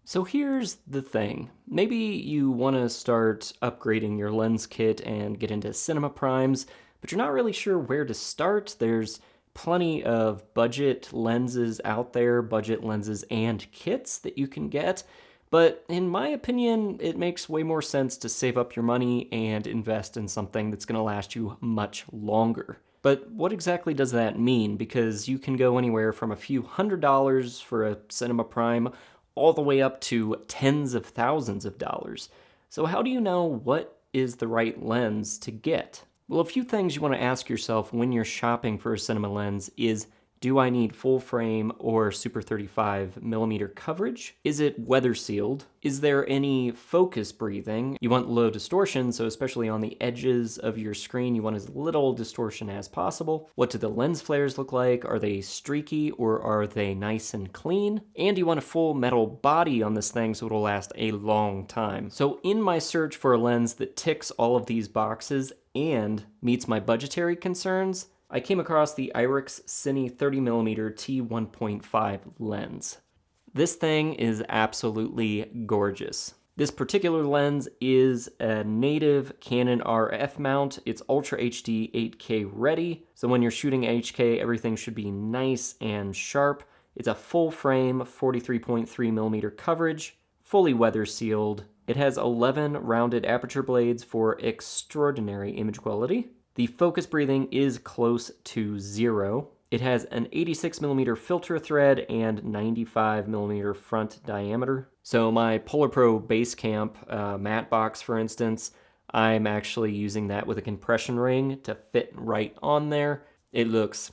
So here's the thing. Maybe you want to start upgrading your lens kit and get into cinema primes, but you're not really sure where to start. There's plenty of budget lenses out there, budget lenses and kits that you can get. But in my opinion, it makes way more sense to save up your money and invest in something that's going to last you much longer. But what exactly does that mean? Because you can go anywhere from a few $100s for a cinema prime all the way up to tens of thousands of dollars. So, how do you know what is the right lens to get? Well, a few things you want to ask yourself when you're shopping for a cinema lens is, do I need full frame or super 35mm coverage? Is it weather sealed? Is there any focus breathing? You want low distortion, so especially on the edges of your screen, you want as little distortion as possible. What do the lens flares look like? Are they streaky or are they nice and clean? And you want a full metal body on this thing so it'll last a long time. So in my search for a lens that ticks all of these boxes and meets my budgetary concerns, I came across the IRIX Cine 30mm t1.5 lens. This thing is absolutely gorgeous. This particular lens is a native Canon RF mount. It's Ultra HD 8K ready, so when you're shooting HK, everything should be nice and sharp. It's a full frame 43.3mm coverage, fully weather sealed. It has 11 rounded aperture blades for extraordinary image quality. The focus breathing is close to zero. It has an 86mm filter thread and 95mm front diameter. So my Polar Pro Basecamp matte box, for instance, I'm actually using that with a compression ring to fit right on there. It looks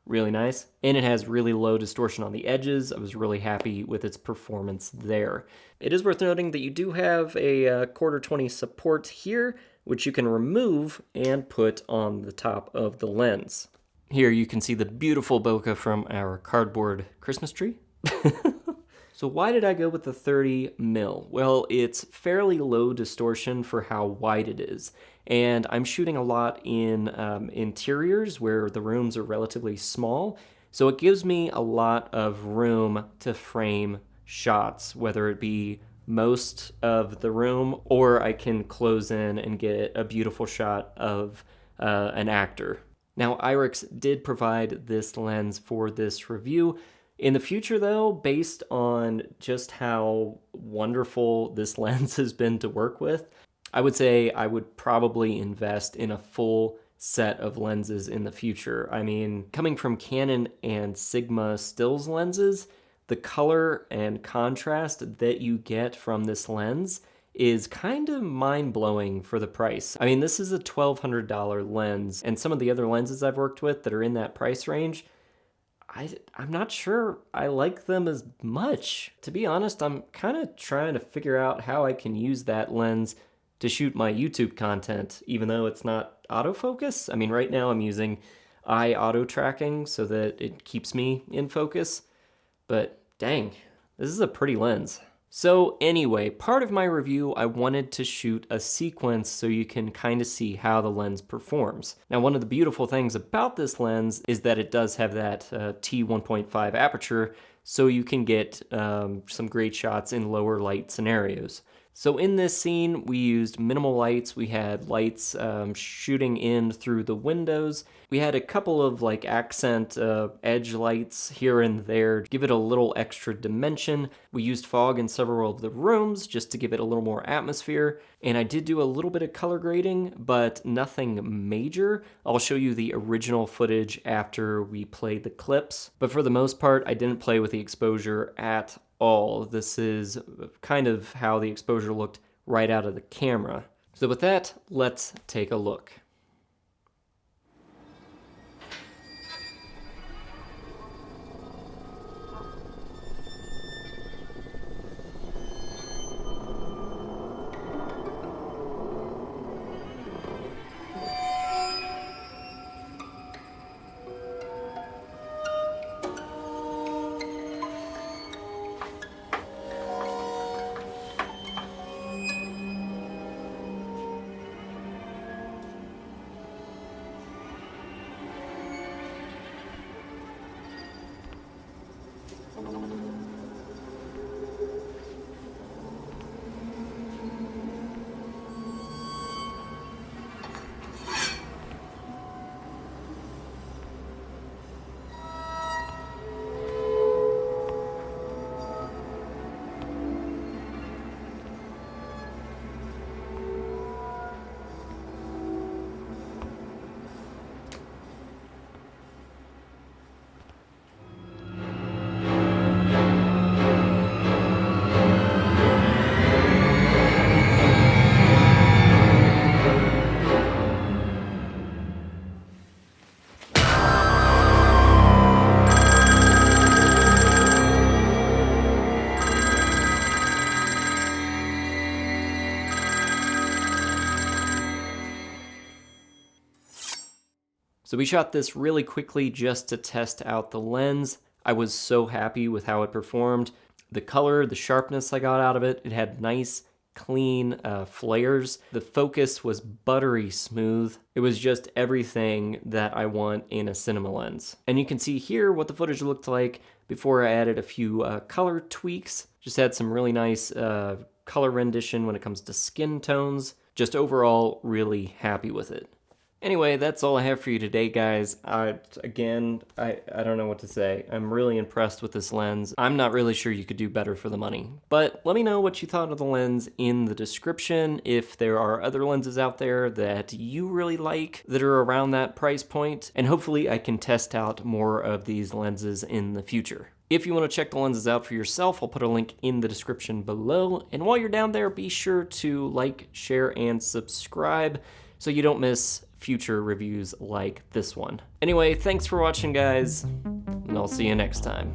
really nice, and it has really low distortion on the edges. I was really happy with its performance there. It is worth noting that you do have a quarter 20 support here, which you can remove and put on the top of the lens. Here you can see the beautiful bokeh from our cardboard Christmas tree. So why did I go with the 30 mil? Well, it's fairly low distortion for how wide it is. And I'm shooting a lot in interiors where the rooms are relatively small. So it gives me a lot of room to frame shots, whether it be most of the room or I can close in and get a beautiful shot of an actor. Now, IRIX did provide this lens for this review. In the future, though, based on just how wonderful this lens has been to work with, I would say I would probably invest in a full set of lenses in the future. I mean, coming from Canon and Sigma stills lenses, the color and contrast that you get from this lens is kind of mind-blowing for the price. I mean, this is a $1,200 lens, and some of the other lenses I've worked with that are in that price range, I'm not sure I like them as much. To be honest, I'm kind of trying to figure out how I can use that lens to shoot my YouTube content, even though it's not autofocus. I mean, right now I'm using eye auto tracking so that it keeps me in focus, but dang, this is a pretty lens. So anyway, part of my review, I wanted to shoot a sequence so you can kind of see how the lens performs. Now, one of the beautiful things about this lens is that it does have that t1.5 aperture, so you can get some great shots in lower light scenarios. So in this scene, we used minimal lights. We had lights shooting in through the windows. We had a couple of like accent edge lights here and there, give it a little extra dimension. We used fog in several of the rooms just to give it a little more atmosphere. And I did do a little bit of color grading, but nothing major. I'll show you the original footage after we played the clips. But for the most part, I didn't play with the exposure at all. This is kind of how the exposure looked right out of the camera. So with that, let's take a look. So we shot this really quickly just to test out the lens. I was so happy with how it performed. The color, the sharpness I got out of it, it had nice, clean flares. The focus was buttery smooth. It was just everything that I want in a cinema lens. And you can see here what the footage looked like before I added a few color tweaks. Just had some really nice color rendition when it comes to skin tones. Just overall, really happy with it. Anyway, that's all I have for you today, guys. I don't know what to say. I'm really impressed with this lens. I'm not really sure you could do better for the money. But let me know what you thought of the lens in the description. If there are other lenses out there that you really like that are around that price point, and hopefully I can test out more of these lenses in the future. If you want to check the lenses out for yourself, I'll put a link in the description below. And while you're down there, be sure to like, share, and subscribe so you don't miss future reviews like this one. Anyway, thanks for watching, guys, and I'll see you next time.